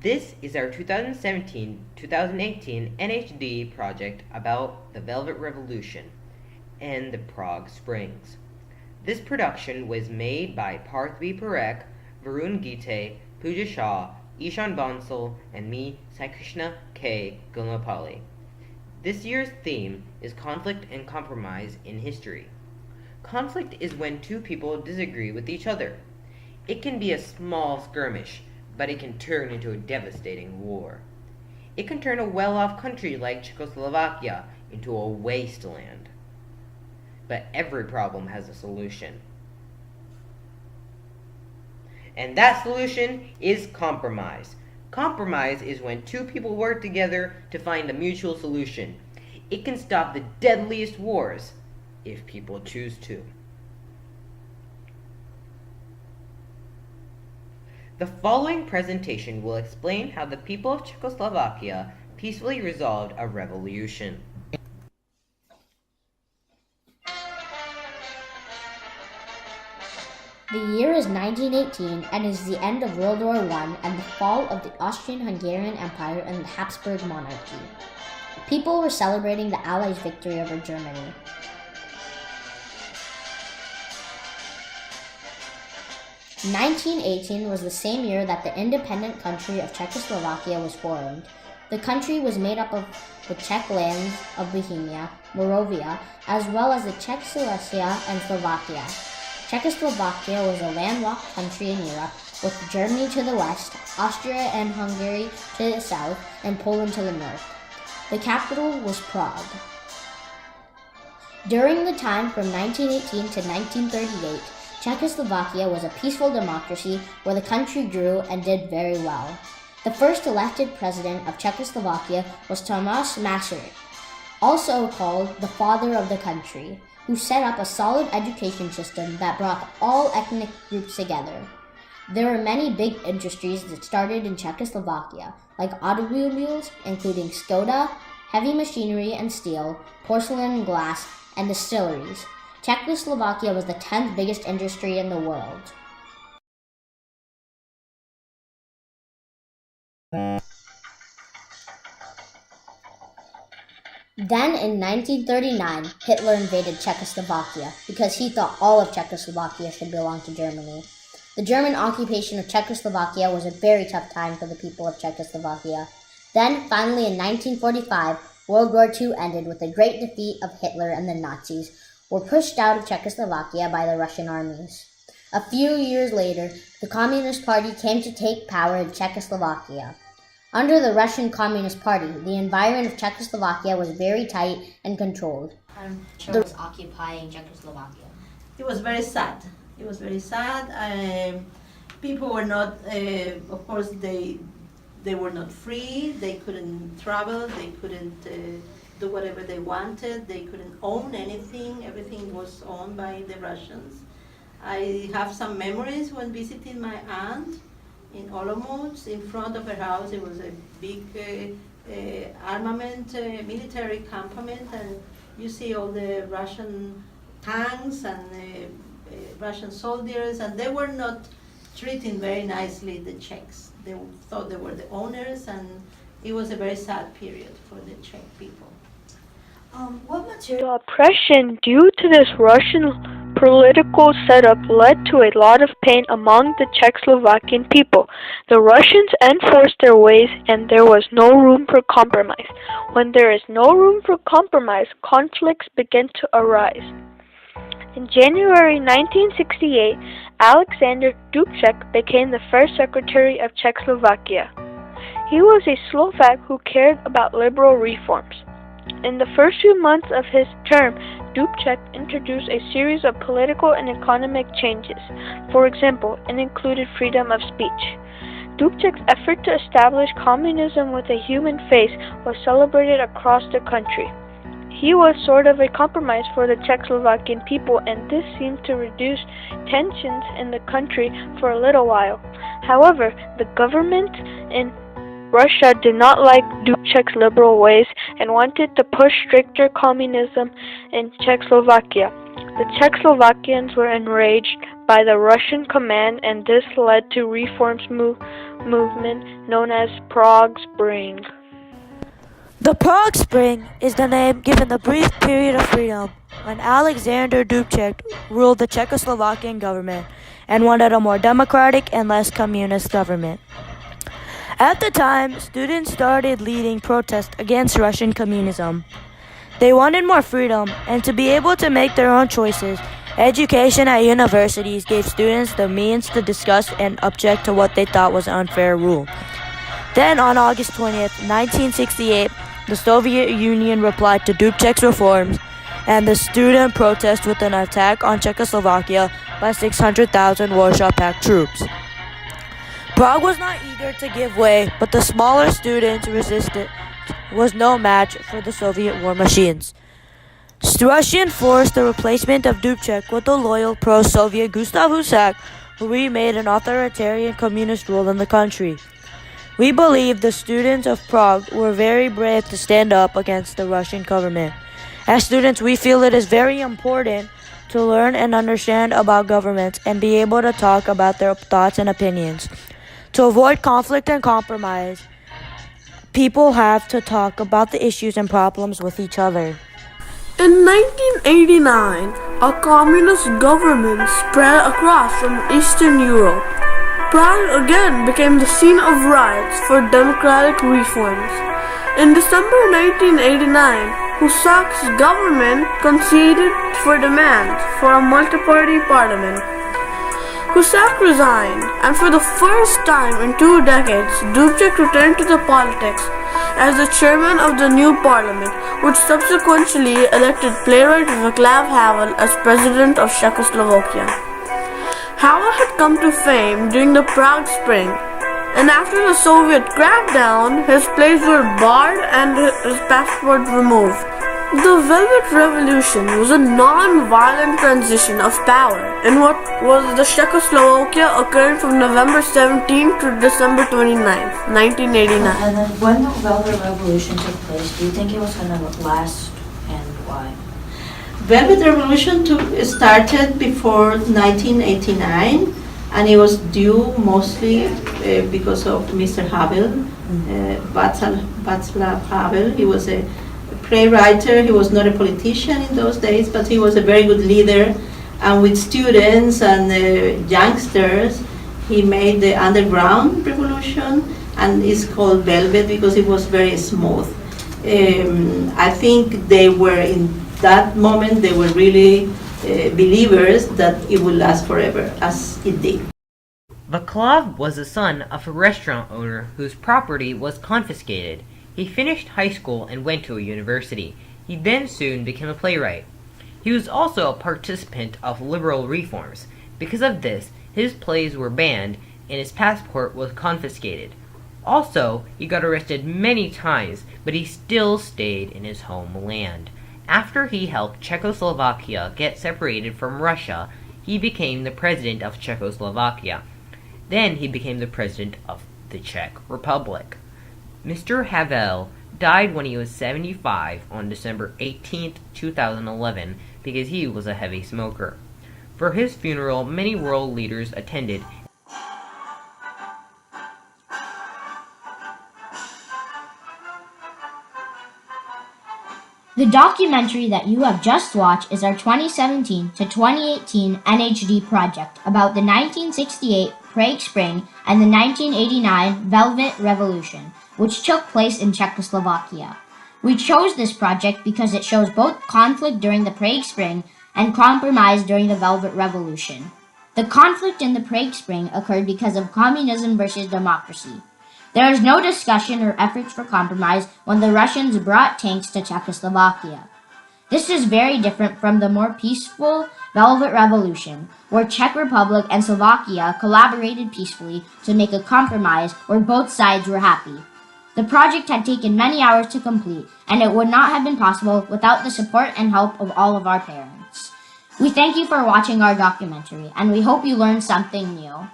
This is our 2017-2018 NHD project about the Velvet Revolution and the Prague Springs. This production was made by Parthvi Parekh, Varun Gite, Pooja Shah, Ishan Bansal, and me, Sai Krishna K. Gulmapalli. This year's theme is conflict and compromise in history. Conflict is when two people disagree with each other. It can be a small skirmish, but it can turn into a devastating war. It can turn a well-off country like Czechoslovakia into a wasteland. But every problem has a solution. And that solution is compromise. Compromise is when two people work together to find a mutual solution. It can stop the deadliest wars if people choose to. The following presentation will explain how the people of Czechoslovakia peacefully resolved a revolution. The year is 1918 and is the end of World War I and the fall of the Austrian-Hungarian Empire and the Habsburg monarchy. People were celebrating the Allies' victory over Germany. In 1918 was the same year that the independent country of Czechoslovakia was formed. The country was made up of the Czech lands of Bohemia, Moravia, as well as the Czech Silesia and Slovakia. Czechoslovakia was a landlocked country in Europe, with Germany to the west, Austria and Hungary to the south, and Poland to the north. The capital was Prague. During the time from 1918 to 1938, Czechoslovakia was a peaceful democracy where the country grew and did very well. The first elected president of Czechoslovakia was Tomáš Masaryk, also called the father of the country, who set up a solid education system that brought all ethnic groups together. There were many big industries that started in Czechoslovakia, like automobiles, including Skoda, heavy machinery and steel, porcelain and glass, and distilleries. Czechoslovakia was the 10th biggest industry in the world. Then in 1939, Hitler invaded Czechoslovakia because he thought all of Czechoslovakia should belong to Germany. The German occupation of Czechoslovakia was a very tough time for the people of Czechoslovakia. Then, finally in 1945, World War II ended with a great defeat of Hitler and the Nazis, were pushed out of Czechoslovakia by the Russian armies. A few years later, the Communist Party came to take power in Czechoslovakia. Under the Russian Communist Party, the environment of Czechoslovakia was very tight and controlled. Hitler was occupying Czechoslovakia. It was very sad. It was very sad. People were not, of course, they were not free. They couldn't travel. They couldn't do whatever they wanted. They couldn't own anything. Everything was owned by the Russians. I have some memories when visiting my aunt in Olomouc. In front of her house, it was a big armament, military campament, and you see all the Russian tanks and Russian soldiers, and they were not treating very nicely the Czechs. They thought they were the owners, and it was a very sad period for the Czech people. The oppression due to this Russian political setup led to a lot of pain among the Czechoslovakian people. The Russians enforced their ways and there was no room for compromise. When there is no room for compromise, conflicts begin to arise. In January 1968, Alexander Dubček became the first Secretary of Czechoslovakia. He was a Slovak who cared about liberal reforms. In the first few months of his term, Dubček introduced a series of political and economic changes. For example, it included freedom of speech. Dubček's effort to establish communism with a human face was celebrated across the country. He was sort of a compromise for the Czechoslovakian people, and this seemed to reduce tensions in the country for a little while. However, the government in Russia did not like Dubček's liberal ways and wanted to push stricter communism in Czechoslovakia. The Czechoslovakians were enraged by the Russian command, and this led to reforms movement known as Prague Spring. The Prague Spring is the name given the brief period of freedom when Alexander Dubček ruled the Czechoslovakian government and wanted a more democratic and less communist government. At the time, students started leading protests against Russian communism. They wanted more freedom and to be able to make their own choices. Education at universities gave students the means to discuss and object to what they thought was an unfair rule. Then on August 20th, 1968, the Soviet Union replied to Dubček's reforms and the student protest with an attack on Czechoslovakia by 600,000 Warsaw Pact troops. Prague was not eager to give way, but the smaller students' resistance was no match for the Soviet war machines. Russia forced the replacement of Dubček with the loyal pro-Soviet Gustav Husak, who remade an authoritarian communist rule in the country. We believe the students of Prague were very brave to stand up against the Russian government. As students, we feel it is very important to learn and understand about governments and be able to talk about their thoughts and opinions. To avoid conflict and compromise, people have to talk about the issues and problems with each other. In 1989, a communist government spread across from Eastern Europe. Prague again became the scene of riots for democratic reforms. In December 1989, Husak's government conceded for demands for a multi-party parliament. Husak resigned, and for the first time in 2 decades, Dubček returned to the politics as the chairman of the new parliament, which subsequently elected playwright Václav Havel as president of Czechoslovakia. Havel had come to fame during the Prague Spring, and after the Soviet crackdown, his plays were barred and his passport removed. The Velvet Revolution was a non-violent transition of power in what was the Czechoslovakia occurring from November 17 to December 29, 1989. And then when the Velvet Revolution took place, do you think it was going to last and why? Velvet Revolution started before 1989, and it was due mostly because of Mr. Havel, Václav Havel. He was a playwright. He was not a politician in those days, but he was a very good leader. And with students and youngsters, he made the underground revolution, and it's called Velvet because it was very smooth. I think they were in that moment, they were really believers that it would last forever, as it did. Václav was the son of a restaurant owner whose property was confiscated. He finished high school and went to a university. He then soon became a playwright. He was also a participant of liberal reforms. Because of this, his plays were banned and his passport was confiscated. Also, he got arrested many times, but he still stayed in his homeland. After he helped Czechoslovakia get separated from Russia, he became the president of Czechoslovakia. Then he became the president of the Czech Republic. Mr. Havel died when he was 75 on December 18, 2011, because he was a heavy smoker. For his funeral, many world leaders attended. The documentary that you have just watched is our 2017 to 2018 NHD project about the 1968 Prague Spring and the 1989 Velvet Revolution, which took place in Czechoslovakia. We chose this project because it shows both conflict during the Prague Spring and compromise during the Velvet Revolution. The conflict in the Prague Spring occurred because of communism versus democracy. There is no discussion or efforts for compromise when the Russians brought tanks to Czechoslovakia. This is very different from the more peaceful Velvet Revolution, where Czech Republic and Slovakia collaborated peacefully to make a compromise where both sides were happy. The project had taken many hours to complete, and it would not have been possible without the support and help of all of our parents. We thank you for watching our documentary, and we hope you learned something new.